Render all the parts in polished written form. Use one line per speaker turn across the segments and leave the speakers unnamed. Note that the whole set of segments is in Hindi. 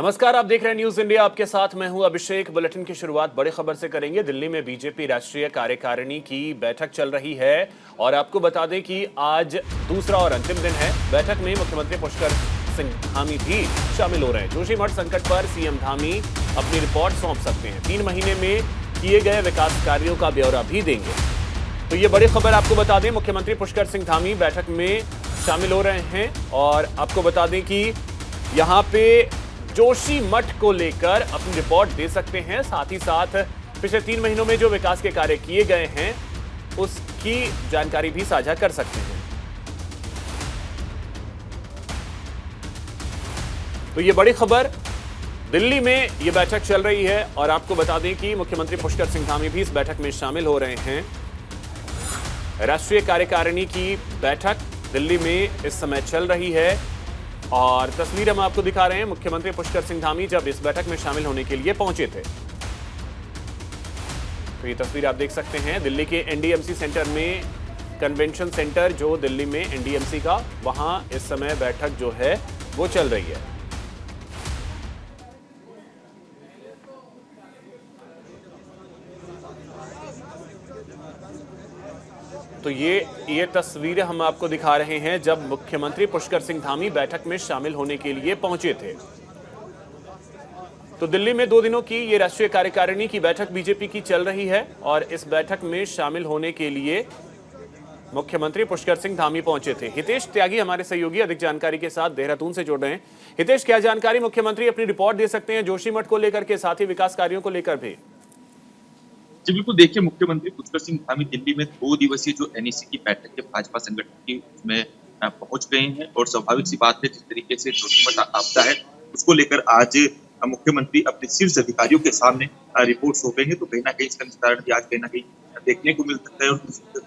नमस्कार, आप देख रहे हैं न्यूज इंडिया। आपके साथ मैं हूं अभिषेक। बुलेटिन की शुरुआत बड़ी खबर से करेंगे। दिल्ली में बीजेपी राष्ट्रीय कार्यकारिणी की बैठक चल रही है और आपको बता दें कि आज दूसरा और अंतिम दिन है। बैठक में मुख्यमंत्री पुष्कर सिंह धामी भी शामिल हो रहे हैं। जोशीमठ संकट पर सीएम धामी अपनी रिपोर्ट सौंप सकते हैं। 3 महीने में किए गए विकास कार्यों का ब्यौरा भी देंगे। तो ये बड़ी खबर आपको बता दें, मुख्यमंत्री पुष्कर सिंह धामी बैठक में शामिल हो रहे हैं और आपको बता दें कि यहाँ पे जोशीमठ को लेकर अपनी रिपोर्ट दे सकते हैं। साथ ही साथ पिछले 3 महीनों में जो विकास के कार्य किए गए हैं उसकी जानकारी भी साझा कर सकते हैं। तो ये बड़ी खबर, दिल्ली में ये बैठक चल रही है और आपको बता दें कि मुख्यमंत्री पुष्कर सिंह धामी भी इस बैठक में शामिल हो रहे हैं। राष्ट्रीय कार्यकारिणी की बैठक दिल्ली में इस समय चल रही है और तस्वीर हम आपको दिखा रहे हैं। मुख्यमंत्री पुष्कर सिंह धामी जब इस बैठक में शामिल होने के लिए पहुंचे थे, तो ये तस्वीर आप देख सकते हैं दिल्ली के एनडीएमसी सेंटर में। कन्वेंशन सेंटर जो दिल्ली में एनडीएमसी का, वहां इस समय बैठक जो है वो चल रही है। तो ये तस्वीरें हम आपको दिखा रहे हैं जब मुख्यमंत्री पुष्कर सिंह धामी बैठक में शामिल होने के लिए पहुंचे थे। तो दिल्ली में 2 दिनों की ये राष्ट्रीय कार्यकारिणी की बैठक बीजेपी की चल रही है और इस बैठक में शामिल होने के लिए मुख्यमंत्री पुष्कर सिंह धामी पहुंचे थे। हितेश त्यागी हमारे सहयोगी अधिक जानकारी के साथ देहरादून से जुड़ रहे हैं। हितेश, क्या जानकारी मुख्यमंत्री अपनी रिपोर्ट दे सकते हैं जोशीमठ को लेकर के, साथ ही विकास कार्यों को लेकर भी?
जी बिल्कुल, देखिए मुख्यमंत्री पुष्कर सिंह धामी दिल्ली में 2 दिवसीय जो एनईसी की बैठक के भाजपा संगठन की उसमें पहुंच गए हैं और स्वाभाविक सी बात है, जिस तरीके से जोशीमठ आपदा है उसको लेकर आज मुख्यमंत्री अपने शीर्ष अधिकारियों के सामने रिपोर्ट सौंपेंगे। तो कहीं ना कहीं इसका निस्तारण भी आज कहीं ना कहीं देखने को मिल सकता है। और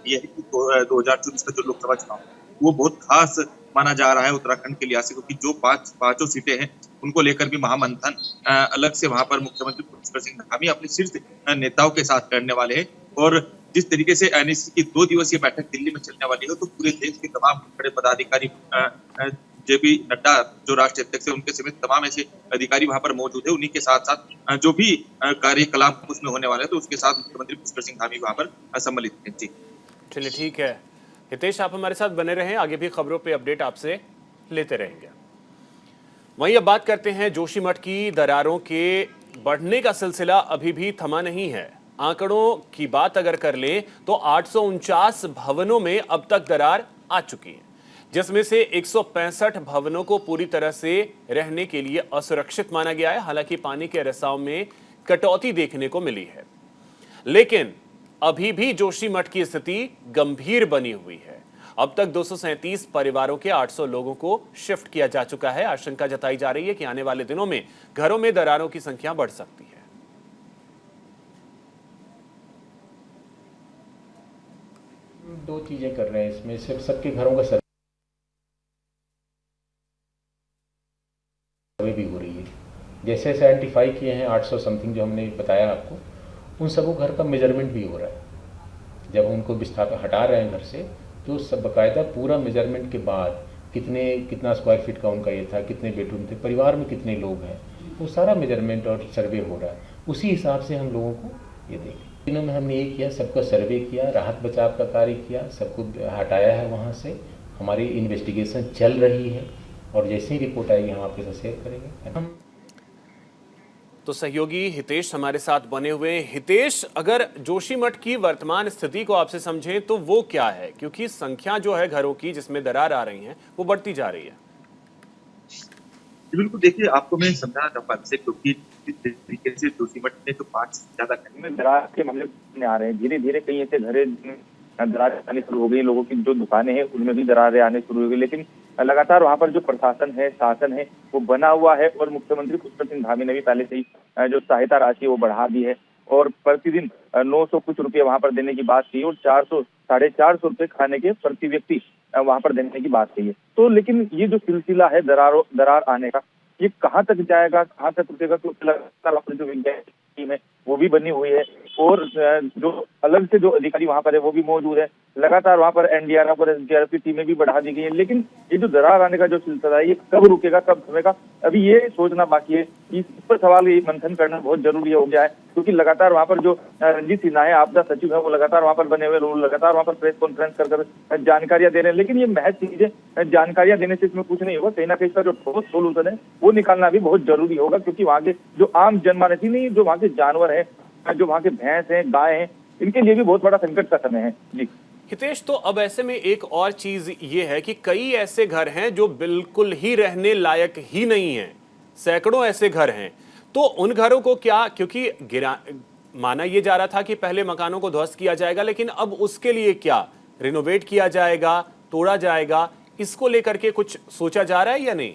ये है कि 2024 का जो लोकसभा चुनाव वो बहुत खास माना जा रहा है उत्तराखंड के लिहाज से, क्योंकि जो पांचों सीटें हैं उनको लेकर भी महामंथन अलग से वहां पर मुख्यमंत्री पुष्कर सिंह धामी अपने शीर्ष नेताओं के साथ करने वाले हैं। और जिस तरीके से एनईसी की 2 दिवसीय बैठक दिल्ली में चलने वाली है, तो पूरे देश के तमाम बड़े पदाधिकारी, जेपी नड्डा जो राष्ट्रीय अध्यक्ष है उनके समेत तमाम ऐसे अधिकारी वहां पर मौजूद है। उन्हीं के साथ साथ जो भी कार्यकलाप उसमें होने वाले हैं, तो उसके साथ मुख्यमंत्री पुष्कर सिंह धामी वहां पर सम्मिलित हैं। जी
चलिए, ठीक है हितेश, आप हमारे साथ बने रहें, आगे भी खबरों पे अपडेट आपसे लेते रहेंगे। वहीं अब बात करते हैं जोशीमठ की। दरारों के बढ़ने का सिलसिला अभी भी थमा नहीं है। आंकड़ों की बात अगर कर लें तो 849 भवनों में अब तक दरार आ चुकी है, जिसमें से 165 भवनों को पूरी तरह से रहने के लिए असुरक्षित माना गया है। हालांकि पानी के रिसाव में कटौती देखने को मिली है, लेकिन अभी भी जोशीमठ की स्थिति गंभीर बनी हुई है। अब तक 237 परिवारों के 800 लोगों को शिफ्ट किया जा चुका है। आशंका जताई जा रही है कि आने वाले दिनों में घरों में दरारों की संख्या बढ़ सकती है।
2 चीजें कर रहे हैं इसमें, सिर्फ सबके घरों का सर्वे भी हो रही है। जैसे आइडेंटिफाई किए हैं 800 समथिंग जो हमने बताया आपको, उन सबको घर का मेजरमेंट भी हो रहा है। जब उनको विस्थापित हटा रहे हैं घर से, तो सब बाकायदा पूरा मेजरमेंट के बाद कितना स्क्वायर फीट का उनका ये था, कितने बेडरूम थे, परिवार में कितने लोग हैं, वो सारा मेजरमेंट और सर्वे हो रहा है। उसी हिसाब से हम लोगों को ये देंगे। दिनों में हमने ये किया, सबका सर्वे किया, राहत बचाव का कार्य किया, सबको हटाया है वहाँ से। हमारी इन्वेस्टिगेशन चल रही है और जैसे ही रिपोर्ट आएगी हम आपके साथ शेयर करेंगे। हम
तो सहयोगी हितेश हमारे साथ बने हुए हैं। हितेश, अगर जोशीमठ की वर्तमान स्थिति को आपसे समझें तो वो क्या है, क्योंकि संख्या जो है घरों की जिसमें दरार आ रही है वो बढ़ती जा रही है।
बिल्कुल, देखिए आपको मैं समझाना चाहूंगा आपसे, क्योंकि जिस तरीके से जोशीमठ में तो 5 से ज्यादा दरार के मामले सामने आ रहे हैं, धीरे धीरे कई ऐसे घरे दरारें आने शुरू हो गई। लोगों की जो दुकानें हैं उनमें भी दरारें आने शुरू हो गई, लेकिन लगातार वहां पर जो प्रशासन है, शासन है, वो बना हुआ है। और मुख्यमंत्री पुष्कर सिंह धामी ने भी पहले से ही जो सहायता राशि वो बढ़ा दी है और प्रतिदिन 900 कुछ रुपये वहां पर देने की बात की और 400-450 रुपये खाने के प्रति व्यक्ति वहां पर देने की बात कही है। तो लेकिन ये जो सिलसिला है दरार आने का, ये कहाँ तक जाएगा, कहाँ तक रुकेगा, क्योंकि लगातार अपनी जो वैज्ञानिक टीम है वो भी बनी हुई है और जो अलग से जो अधिकारी वहां पर है वो भी मौजूद है।
लगातार वहां पर एनडीआरएफ और एसडीआरएफ की टीमें भी बढ़ा दी गई हैं। लेकिन ये जो दरार आने का जो सिलसिला है, ये कब रुकेगा, कब थमेगा, अभी ये सोचना बाकी है। इस पर सवाल ये मंथन करना बहुत जरूरी हो गया है, क्योंकि लगातार वहां पर जो रणजीत सिन्हा है, आपदा सचिव है, वो लगातार वहां पर बने हुए, लगातार वहां पर प्रेस कॉन्फ्रेंस कर जानकारियां दे रहे हैं। लेकिन ये महज चीजें जानकारियां देने से इसमें कुछ नहीं होगा। कहीं ना कहीं इसका जो ठोस सोल्यूशन है वो निकालना भी बहुत जरूरी होगा, क्योंकि वहाँ के जो आम जनमानस ही नहीं, जो वहाँ के जानवर है, जो वहाँ के भैंस है, गाय है, इनके लिए भी बहुत बड़ा संकट का समय है। जी
हितेश, तो अब ऐसे में एक और चीज ये है कि कई ऐसे घर हैं जो बिल्कुल ही रहने लायक ही नहीं हैं, सैकड़ों ऐसे घर हैं, तो उन घरों को क्या, क्योंकि माना यह जा रहा था कि पहले मकानों को ध्वस्त किया जाएगा, लेकिन अब उसके लिए क्या रिनोवेट किया जाएगा, तोड़ा जाएगा, इसको लेकर के कुछ सोचा जा रहा है या नहीं?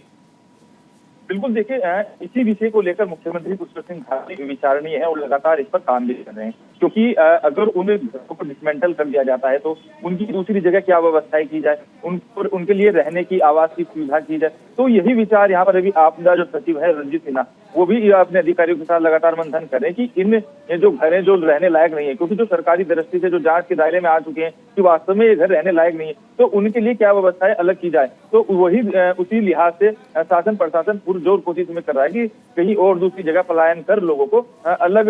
बिल्कुल, देखिए इसी विषय को लेकर मुख्यमंत्री पुष्कर सिंह धामी विचारणीय है और लगातार इस पर काम भी कर रहे हैं, क्योंकि अगर उन घरों को डिसमेंटल कर दिया जाता है तो उनकी दूसरी जगह क्या व्यवस्थाएं की जाए, उनके लिए रहने की, आवास की सुविधा की जाए। तो यही विचार यहाँ पर अभी आपदा जो सचिव है रणजीत सिन्हा, वो भी अपने अधिकारियों के साथ लगातार मंथन कर रहे हैं कि इन ये जो घर है जो रहने लायक नहीं है, क्योंकि जो सरकारी दृष्टि से जो जांच के दायरे में आ चुके हैं कि वास्तव में ये घर रहने लायक नहीं है, तो उनके लिए क्या व्यवस्थाएं अलग की जाए। तो वही उसी लिहाज से शासन प्रशासन पुरजोर कोशिश में कर रहा है कि कहीं और दूसरी जगह पलायन कर लोगों को अलग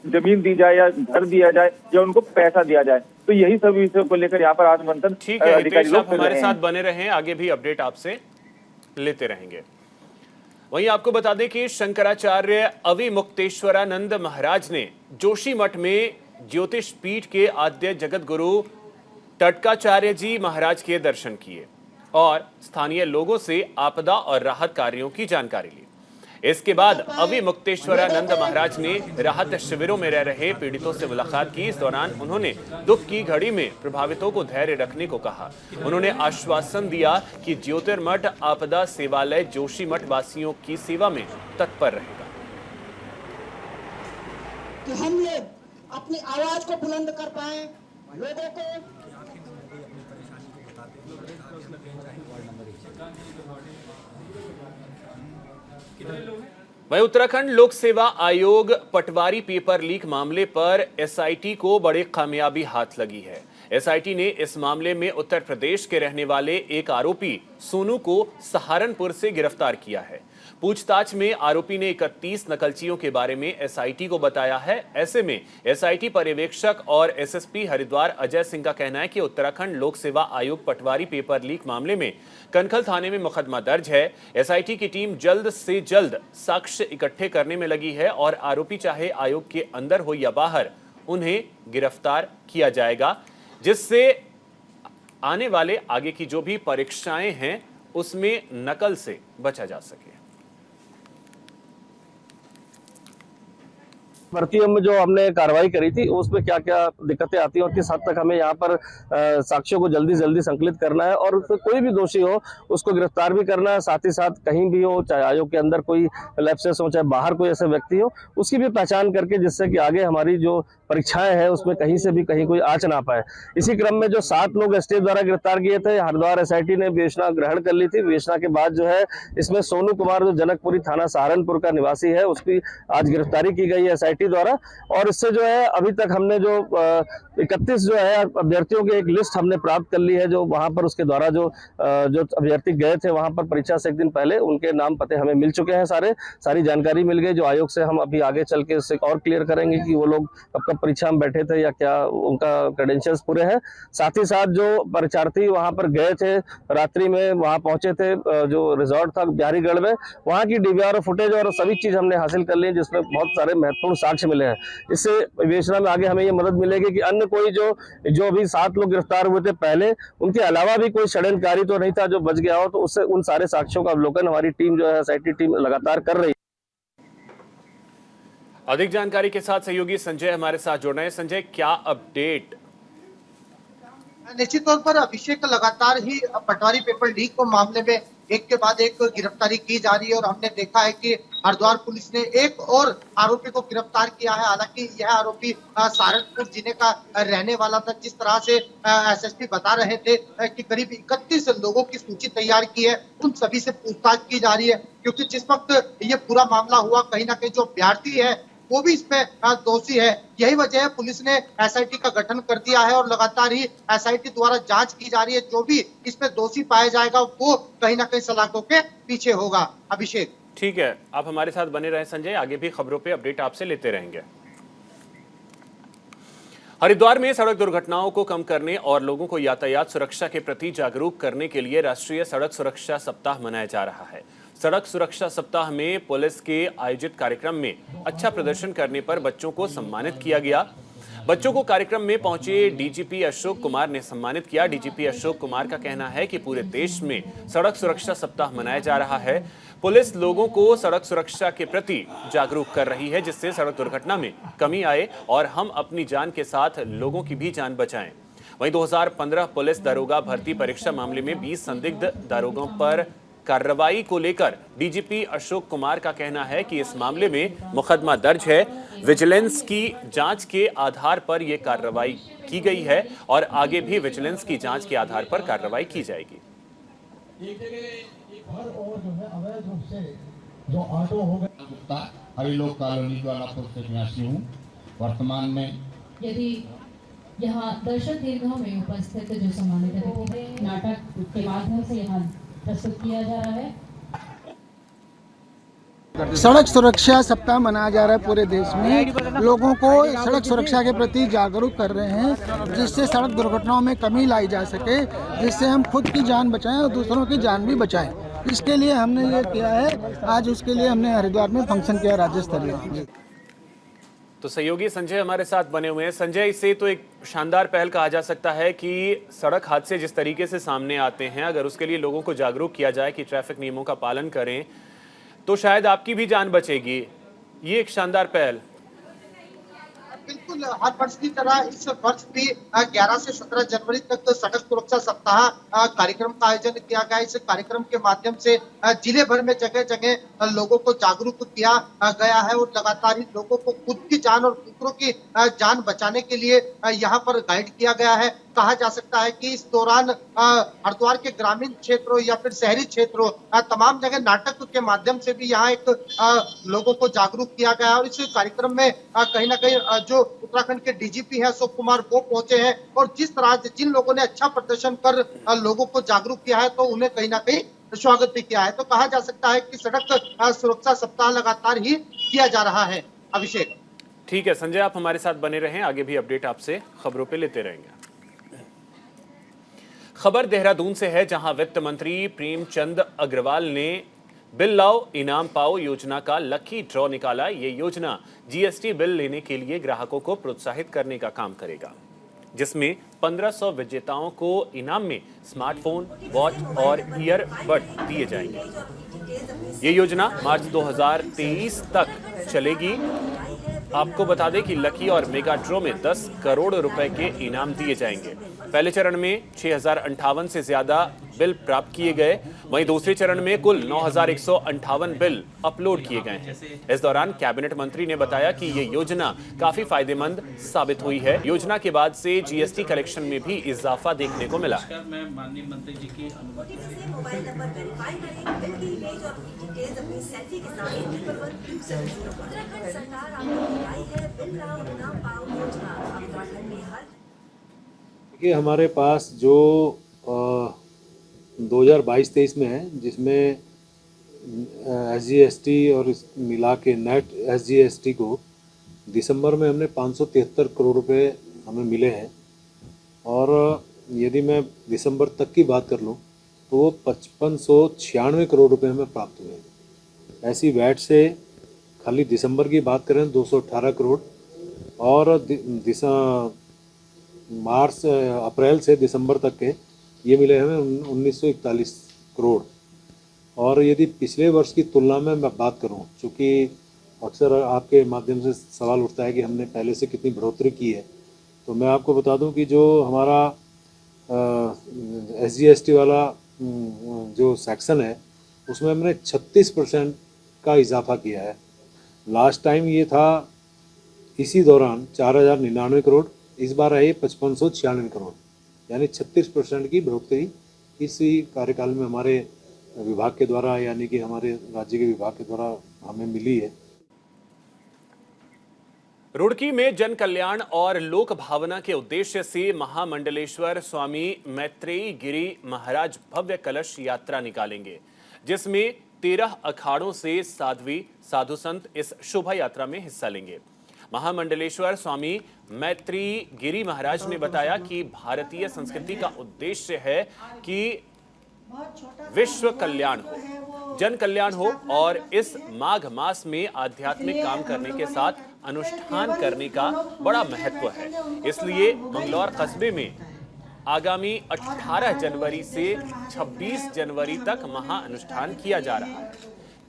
जमीन दी जाए या घर दिया जाए या उनको पैसा दिया जाए। तो यही सब विषयों को लेकर यहाँ पर आज मंथन
ठीक है हितेश, आप हमारे साथ बने रहें, आगे भी अपडेट आपसे लेते रहेंगे। वहीं आपको बता दें कि शंकराचार्य अविमुक्तेश्वरानंद महाराज ने जोशीमठ में ज्योतिष पीठ के आद्य जगत गुरु टटकाचार्य जी महाराज के दर्शन किए और स्थानीय लोगों से आपदा और राहत कार्यों की जानकारी ली। इसके बाद अविमुक्तेश्वरानंद महाराज ने राहत शिविरों में रह रहे पीड़ितों से मुलाकात की। इस दौरान उन्होंने दुख की घड़ी में प्रभावितों को धैर्य रखने को कहा। उन्होंने आश्वासन दिया कि ज्योतिर्मठ आपदा सेवालय जोशीमठ वासियों की सेवा में तत्पर रहेगा।
कि हम लोग अपनी आवाज को बुलंद कर पाए, लोगों को
वहीं उत्तराखंड लोक सेवा आयोग पटवारी पेपर लीक मामले पर एसआईटी को बड़ी कामयाबी हाथ लगी है। एसआईटी ने इस मामले में उत्तर प्रदेश के रहने वाले एक आरोपी सोनू को सहारनपुर से गिरफ्तार किया है। पूछताछ में आरोपी ने 31 नकलचियों के बारे में एसआईटी को बताया है। ऐसे में एसआईटी पर्यवेक्षक और एसएसपी हरिद्वार अजय सिंह का कहना है कि उत्तराखंड लोक सेवा आयोग पटवारी पेपर लीक मामले में कनखल थाने में मुकदमा दर्ज है। एसआईटी की टीम जल्द से जल्द साक्ष्य इकट्ठे करने में लगी है और आरोपी चाहे आयोग के अंदर हो या बाहर, उन्हें गिरफ्तार किया जाएगा, जिससे आने वाले आगे की जो भी परीक्षाएं हैं उसमें नकल से बचा जा सके।
भर्तियों में जो हमने कार्रवाई करी थी उसमें क्या क्या दिक्कतें आती हैं और किस हद तक हमें यहाँ पर साक्ष्यों को जल्दी जल्दी संकलित करना है और कोई भी दोषी हो उसको गिरफ्तार भी करना है, साथ ही साथ कहीं भी हो, चाहे आयोग के अंदर कोई लैप्सेस हो, चाहे बाहर कोई ऐसे व्यक्ति हो, उसकी भी पहचान करके जिससे कि आगे हमारी जो परीक्षाएं हैं उसमें कहीं से भी कहीं कोई आँच ना पाए। इसी क्रम में जो 7 लोग एसटीएफ द्वारा गिरफ्तार किए थे, हरिद्वार एसआईटी ने विवेचना ग्रहण कर ली थी। विवेचना के बाद जो है इसमें सोनू कुमार जो जनकपुरी थाना सहारनपुर का निवासी है, उसकी आज गिरफ्तारी की गई है एसआईटी द्वारा। और इससे जो है अभी तक हमने जो 31 जो है अभ्यर्थियों की एक लिस्ट हमने प्राप्त कर ली है, जो वहां पर उसके द्वारा जो अभ्यर्थी गए थे वहां पर परीक्षा से एक दिन पहले, उनके नाम पते हमें मिल चुके हैं, सारी जानकारी मिल गई। जो आयोग से हम अभी आगे चल के उससे और क्लियर करेंगे कि वो लोग कब परीक्षा में बैठे थे या क्या उनका क्रेडेंशियल्स पूरे हैं। साथ ही साथ जो परीक्षार्थी वहां पर गए थे, रात्रि में वहां पहुंचे थे, जो रिजॉर्ट था बिहारीगढ़ में, वहां की डीवीआर फुटेज और सभी चीज हमने हासिल कर ली, जिसमें बहुत सारे महत्वपूर्ण साक्ष्य मिले हैं। इससे विवेचना में आगे हमें ये मदद मिलेगी कि अन्य कोई जो अभी 7 लोग गिरफ्तार हुए थे पहले, उनके अलावा भी कोई षड्यंत्रकारी तो नहीं था जो बच गया हो, तो उससे उन सारे साक्ष्यों का अवलोकन हमारी टीम जो है एसआईटी टीम लगातार कर रही है।
अधिक जानकारी के साथ सहयोगी संजय हमारे साथ जुड़ रहे हैं। संजय, क्या अपडेट?
निश्चित तौर पर अभिषेक लगातार ही पटवारी पेपर लीक को मामले में एक के बाद एक गिरफ्तारी की जा रही है और हमने देखा है कि हरिद्वार पुलिस ने एक और आरोपी को गिरफ्तार किया है। हालांकि यह आरोपी सहारनपुर जिले का रहने वाला था। जिस तरह से एसएसपी बता रहे थे कि करीब 31 लोगों की सूची तैयार की है, उन सभी से पूछताछ की जा रही है, क्योंकि जिस वक्त ये पूरा मामला हुआ कहीं ना कहीं जो अभ्यर्थी है वो भी इसमें दोषी है। यही वजह है पुलिस ने एसआईटी का गठन कर दिया है और लगातार ही एसआईटी द्वारा जांच की जा रही है। जो भी इसमें दोषी पाया जाएगा वो कहीं ना कहीं सलाखों के पीछे होगा। अभिषेक,
ठीक है, आप हमारे साथ बने रहें संजय, आगे भी खबरों पे अपडेट आपसे लेते रहेंगे। हरिद्वार में सड़क दुर्घटनाओं को कम करने और लोगों को यातायात सुरक्षा के प्रति जागरूक करने के लिए राष्ट्रीय सड़क सुरक्षा सप्ताह मनाया जा रहा है। सड़क सुरक्षा सप्ताह में पुलिस के आयोजित कार्यक्रम में अच्छा प्रदर्शन करने पर बच्चों को सम्मानित किया गया। बच्चों को कार्यक्रम में पहुंचे डीजीपी अशोक कुमार ने सम्मानित किया। डीजीपी अशोक कुमार का कहना है कि पूरे देश में सड़क सुरक्षा सप्ताह मनाया जा रहा है। पुलिस लोगों को सड़क सुरक्षा के प्रति जागरूक कर रही है, जिससे सड़क दुर्घटना में कमी आए और हम अपनी जान के साथ लोगों की भी जान बचाएं। वहीं 2015 पुलिस दारोगा भर्ती परीक्षा मामले में 20 संदिग्ध दारोगों पर कार्रवाई को लेकर डीजीपी अशोक कुमार का कहना है कि इस मामले में मुकदमा दर्ज है। विजिलेंस की जांच के आधार पर यह कार्रवाई की गई है और आगे भी विजिलेंस की जांच के आधार पर कार्रवाई की जाएगी।
और जो है अवैध रूप से जो ऑटो हो गए। गुप्ता हरिलोक कॉलोनी ज्वालापुर से निवासी हूँ। वर्तमान में
यदि यहाँ दर्शक दीर्घाओं में उपस्थित जो सम्मानित अतिथि नाटक के माध्यम से यहाँ प्रस्तुत किया जा रहा है।
सड़क सुरक्षा सप्ताह मनाया जा रहा है पूरे देश में। लोगों को सड़क सुरक्षा के प्रति जागरूक कर रहे हैं, जिससे सड़क दुर्घटनाओं में कमी लाई जा सके, जिससे हम खुद की जान बचाएं और दूसरों की जान भी बचाएं। इसके लिए हमने ये किया है। आज उसके लिए हमने हरिद्वार में फंक्शन किया राज्य स्तरीय।
तो सहयोगी संजय हमारे साथ बने हुए हैं। संजय, इसे तो एक शानदार पहल कहा जा सकता है कि सड़क हादसे जिस तरीके से सामने आते हैं, अगर उसके लिए लोगों को जागरूक किया जाए कि ट्रैफिक नियमों का पालन करें तो शायद आपकी भी जान बचेगी। ये एक शानदार पहल।
बिल्कुल, हर वर्ष की तरह इस वर्ष भी 11 से 17 जनवरी तक सड़क सुरक्षा सप्ताह कार्यक्रम का आयोजन किया गया। इस कार्यक्रम के माध्यम से जिले भर में जगह जगह लोगों को जागरूक किया गया है और लगातार ही लोगों को खुद की जान और दूसरों की जान बचाने के लिए यहाँ पर गाइड किया गया है। कहा जा सकता है कि इस दौरान हरिद्वार के ग्रामीण क्षेत्रों या फिर शहरी क्षेत्रों तमाम जगह नाटक के माध्यम से भी यहाँ एक लोगों को जागरूक किया गया। और इस कार्यक्रम में कहीं ना कहीं जो उत्तराखंड के डीजीपी है अशोक कुमार वो पहुंचे हैं और जिस तरह जिन लोगों ने अच्छा प्रदर्शन कर लोगों को जागरूक किया है तो उन्हें कहीं ना कहीं स्वागत भी किया है। तो कहा जा सकता है कि सड़क सुरक्षा सप्ताह लगातार ही किया जा रहा है। अभिषेक,
ठीक है संजय, आप हमारे साथ बने रहें, आगे भी अपडेट आपसे खबरों पे लेते रहेंगे। खबर देहरादून से है, जहां वित्त मंत्री प्रेमचंद अग्रवाल ने बिल लाओ इनाम पाओ योजना का लकी ड्रॉ निकाला। ये योजना जीएसटी बिल लेने के लिए ग्राहकों को प्रोत्साहित करने का काम करेगा, जिसमें 1500 विजेताओं को इनाम में स्मार्टफोन, वॉच और ईयरबड दिए जाएंगे। ये योजना मार्च 2023 तक चलेगी। आपको बता दें कि लकी और मेगा ड्रॉ में 10 करोड़ रुपए के इनाम दिए जाएंगे। पहले चरण में 6058 से ज्यादा बिल प्राप्त किए गए, वहीं दूसरे चरण में कुल 9158 बिल अपलोड किए गए हैं। इस दौरान कैबिनेट मंत्री ने बताया कि ये योजना काफी फायदेमंद साबित हुई है। योजना के बाद से जीएसटी कलेक्शन में भी इजाफा देखने को मिला है।
मैं माननीय मंत्री जी की अनुमति से
मोबाइल नंबर वेरीफाई करें, बिल की इमेज और डिटेल्स अपनी सेल्फी के साथ उत्तराखंड सरकार आपको लाई है बिल लाओ इनाम पाओ योजना। उत्तराखंड में हर
देखिए हमारे पास जो 2022-23 में है, जिसमें SGST और मिला के नेट SGST को दिसंबर में हमने 573 करोड़ रुपए हमें मिले हैं। और यदि मैं दिसंबर तक की बात कर लूँ तो वो 5596 करोड़ रुपए हमें प्राप्त हुए हैं। ऐसी वैट से खाली दिसंबर की बात करें 218 करोड़ और अप्रैल से दिसंबर तक के ये मिले हमें 1941 करोड़। और यदि पिछले वर्ष की तुलना में मैं बात करूं, चूँकि अक्सर आपके माध्यम से सवाल उठता है कि हमने पहले से कितनी बढ़ोतरी की है, तो मैं आपको बता दूं कि जो हमारा SGST वाला जो सेक्शन है उसमें हमने 36% का इजाफा किया है। लास्ट टाइम ये था इसी दौरान 4099 करोड़, इस बार है 5596 करोड़, यानी 36% की बढ़ोतरी इसी कार्यकाल में हमारे विभाग के द्वारा, यानी कि हमारे राज्य के विभाग के द्वारा हमें मिली है।
रुड़की में जन कल्याण और लोक भावना के उद्देश्य से महामंडलेश्वर स्वामी मैत्रेयी गिरी महाराज भव्य कलश यात्रा निकालेंगे, जिसमें 13 अखाड़ों से साधु संत इस शोभा यात्रा में हिस्सा लेंगे। महामंडलेश्वर स्वामी मैत्रेयी गिरी महाराज ने बताया कि भारतीय संस्कृति का उद्देश्य है कि विश्व कल्याण हो, जन कल्याण हो और इस माघ मास में आध्यात्मिक काम करने के साथ अनुष्ठान करने का बड़ा महत्व है। इसलिए मंगलौर कस्बे में आगामी 18 जनवरी से 26 जनवरी तक महाअनुष्ठान किया जा रहा है,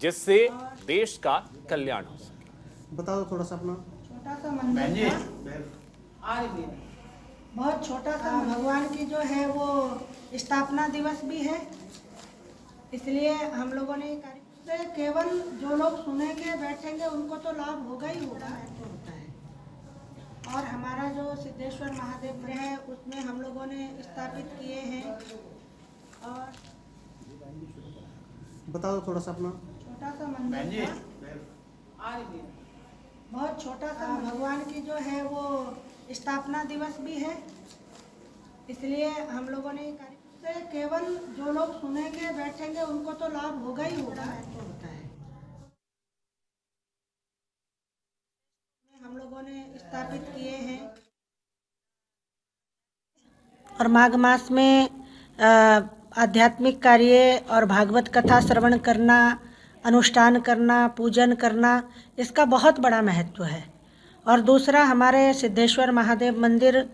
जिससे देश का कल्याण हो सके।
बता दो थोड़ा सा अपना।
छोटा सा मंदिर बहुत छोटा सा, भगवान की जो है वो स्थापना दिवस भी है, इसलिए हम लोगों ने से केवल जो लोग सुनेंगे बैठेंगे उनको तो लाभ होगा ही होगा, होता है। और हमारा जो सिद्धेश्वर महादेव है उसमें हम लोगों ने स्थापित किए हैं। और
बता दो थोड़ा सा अपना।
छोटा सा मंदिर बहुत छोटा सा, भगवान की जो है वो स्थापना दिवस भी है, इसलिए हम लोगों ने से केवल जो लोग सुनेंगे बैठेंगे उनको तो लाभ होगा ही होगा, होता है। हम लोगों ने स्थापित किए हैं। और माघ मास में आध्यात्मिक कार्य और भागवत कथा श्रवण करना, अनुष्ठान करना, पूजन करना, इसका बहुत बड़ा महत्व है। और दूसरा, हमारे सिद्धेश्वर महादेव मंदिर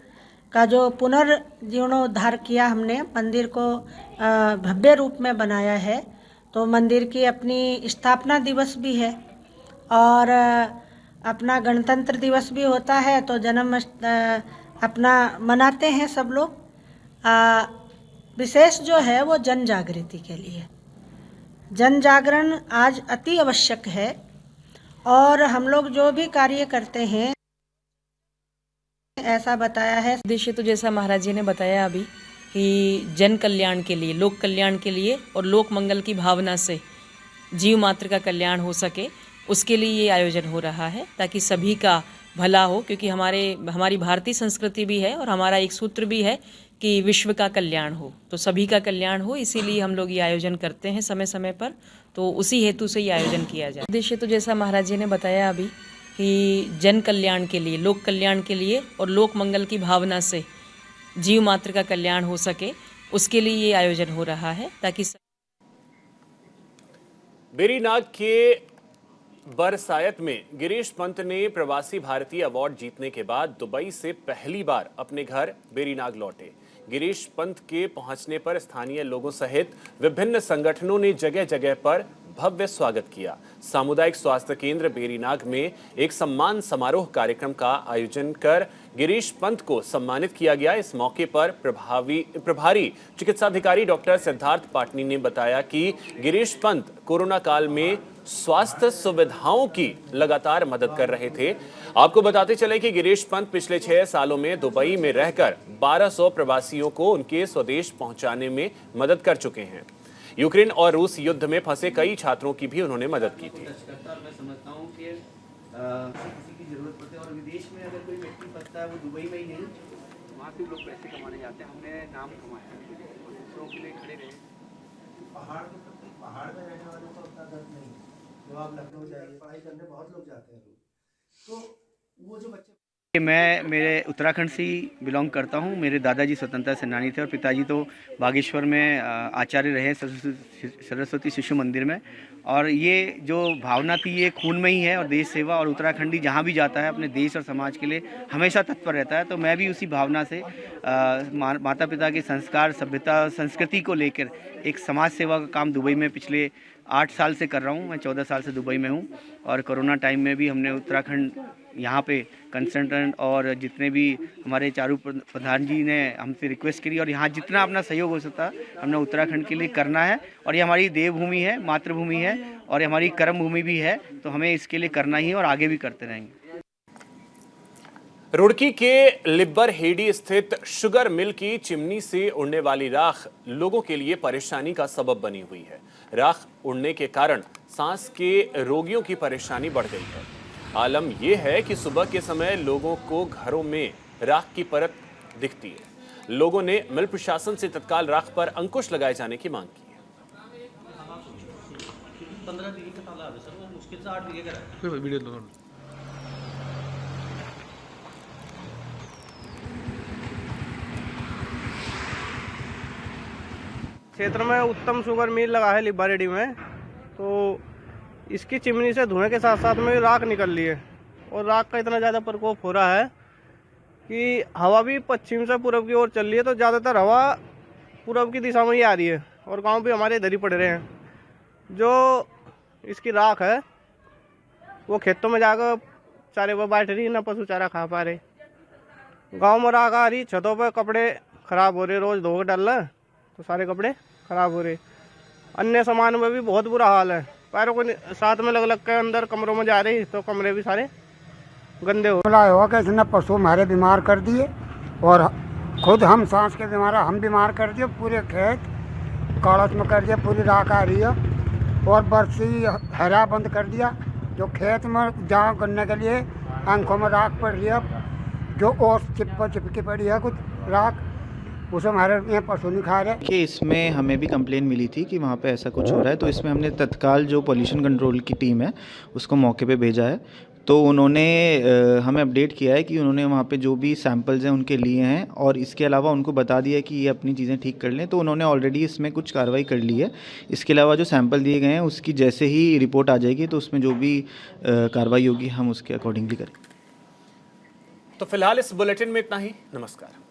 का जो पुनर्जीर्णोद्धार किया हमने, मंदिर को भव्य रूप में बनाया है, तो मंदिर की अपनी स्थापना दिवस भी है और अपना गणतंत्र दिवस भी होता है, तो जन्म अपना मनाते हैं सब लोग। विशेष जो है वो जन जागृति के लिए, जन जागरण आज अति आवश्यक है। और हम लोग जो भी कार्य करते हैं ऐसा बताया है।
उद्देश्य तो जैसा महाराज जी ने बताया अभी कि जन कल्याण के लिए, लोक कल्याण के लिए और लोक मंगल की भावना से जीव मात्र का कल्याण हो सके, उसके लिए ये आयोजन हो रहा है, ताकि सभी का भला हो। क्योंकि हमारी भारतीय संस्कृति भी है और हमारा एक सूत्र भी है कि विश्व का कल्याण हो, तो सभी का कल्याण हो, इसीलिए हम लोग ये आयोजन करते हैं समय समय पर। तो उसी हेतु से ये आयोजन किया जाए। उद्देश्य तो जैसा महाराज जी ने बताया अभी कि जन कल्याण के लिए, लोक कल्याण के लिए और लोक मंगल की भावना से जीव मात्र का कल्याण हो सके, उसके लिए ये आयोजन हो रहा है, ताकि
बेरीनाग के बरसायत में गिरीश पंत ने प्रवासी भारतीय अवार्ड जीतने के बाद दुबई से पहली बार अपने घर बेरीनाग लौटे। गिरीश पंत के पहुंचने पर स्थानीय लोगों सहित विभिन्न संगठनों ने जगह जगह पर भव्य स्वागत किया। सामुदायिक स्वास्थ्य केंद्र बेरीनाग में एक सम्मान समारोह कार्यक्रम का आयोजन कर गिरीश पंत को सम्मानित किया गया। इस मौके पर प्रभारी चिकित्साधिकारी डॉक्टर सिद्धार्थ पाटनी ने बताया कि गिरीश पंत कोरोना काल में स्वास्थ्य सुविधाओं की लगातार मदद कर रहे थे। आपको बताते चले कि गिरीश पंत पिछले 6 सालों में दुबई में रहकर 1200 प्रवासियों को उनके स्वदेश पहुंचाने में मदद कर चुके हैं। यूक्रेन और रूस युद्ध में फंसे कई छात्रों की भी उन्होंने मदद की थी।
मैं समझता हूं कि किसी की जरूरत पड़ती है और विदेश में अगर कोई व्यक्ति फंसता है, वो दुबई में ही नहीं, वहाँ से लोग पैसे कमाने जाते हैं। हमने नाम कमाया, दूसरों के लिए खड़े रहे।
पहाड़ में रहने वालों का उतना दर्द नहीं। जब आप लखनऊ जाइए, पढ़ाई करने बहुत लोग जाते हैं, तो वो जो बच्चे
मैं मेरे उत्तराखंड से बिलोंग करता हूं। मेरे दादाजी स्वतंत्रता सेनानी थे और पिताजी तो बागेश्वर में आचार्य रहे सरस्वती शिशु मंदिर में। और ये जो भावना थी ये खून में ही है, और देश सेवा, और उत्तराखंडी जहां भी जाता है अपने देश और समाज के लिए हमेशा तत्पर रहता है। तो मैं भी उसी भावना से माता पिता के संस्कार, सभ्यता, संस्कृति को लेकर एक समाज सेवा का काम दुबई में पिछले 8 साल से कर रहा हूँ। मैं 14 साल से दुबई में हूँ और कोरोना टाइम में भी हमने उत्तराखंड यहाँ पे कंसल्टेंट और जितने भी हमारे चारू प्रधान जी ने हमसे रिक्वेस्ट करी, और यहाँ जितना अपना सहयोग हो सकता हमने उत्तराखंड के लिए करना है। और ये हमारी देवभूमि है, मातृभूमि है और ये हमारी कर्म भूमि भी है, तो हमें इसके लिए करना ही है और आगे भी करते रहेंगे।
रुड़की के लिब्बर हेडी स्थित शुगर मिल की चिमनी से उड़ने वाली राख लोगों के लिए परेशानी का सबब बनी हुई है। राख उड़ने के कारण सांस के रोगियों की परेशानी बढ़ गई है। आलम यह है कि सुबह के समय लोगों को घरों में राख की परत दिखती है। लोगों ने मिल प्रशासन से तत्काल राख पर अंकुश लगाए जाने की मांग की है।
15 दिन का तालाब है सर, वो मुश्किल से 8 बीघे का है। वीडियो लो।
क्षेत्र में उत्तम शुगर मिल लगा है लिब्बारेड्डी में, तो इसकी चिमनी से धुएं के साथ साथ में राख निकल रही है और राख का इतना ज़्यादा प्रकोप हो रहा है कि हवा भी पश्चिम से पूरब की ओर चल रही है, तो ज़्यादातर हवा पूरब की दिशा में ही आ रही है और गांव भी हमारे इधर ही पड़ रहे हैं। जो इसकी राख है वो खेतों में जाकर चारे पर बैठ रही, ना पशु चारा खा पा रहे। गांव में राख आ रही, छतों पर कपड़े खराब हो रहे, रोज़ धो के डाल रहे तो सारे कपड़े खराब हो रहे। अन्य सामान में भी बहुत बुरा हाल है, पैरों को साथ में लग के अंदर कमरों में जा रही तो कमरे भी सारे गंदे हो
हुआ कि इसने पशु हमारे बीमार कर दिए और खुद हम सांस के हम बीमार कर दिए, पूरे खेत काड़च में कर दिया, पूरी राख आ रही है और बरसी हरा बंद कर दिया। जो खेत में जहाँ करने के लिए आंखों में राख पड़ रही है, जो और चिपकी पड़ी है कुछ राख, उसे हमारे यहाँ पशु नहीं खा रहे।
कि इसमें हमें भी कंप्लेन मिली थी कि वहाँ पे ऐसा कुछ हो रहा है, तो इसमें हमने तत्काल जो पोल्यूशन कंट्रोल की टीम है उसको मौके पे भेजा है। तो उन्होंने हमें अपडेट किया है कि उन्होंने वहाँ पे जो भी सैंपल्स हैं उनके लिए हैं और इसके अलावा उनको बता दिया कि ये अपनी चीज़ें ठीक कर लें, तो उन्होंने ऑलरेडी इसमें कुछ कार्रवाई कर ली है। इसके अलावा जो सैंपल दिए गए हैं उसकी जैसे ही रिपोर्ट आ जाएगी तो उसमें जो भी कार्रवाई होगी हम उसके अकॉर्डिंगली करेंगे।
तो फिलहाल इस बुलेटिन में इतना ही। नमस्कार।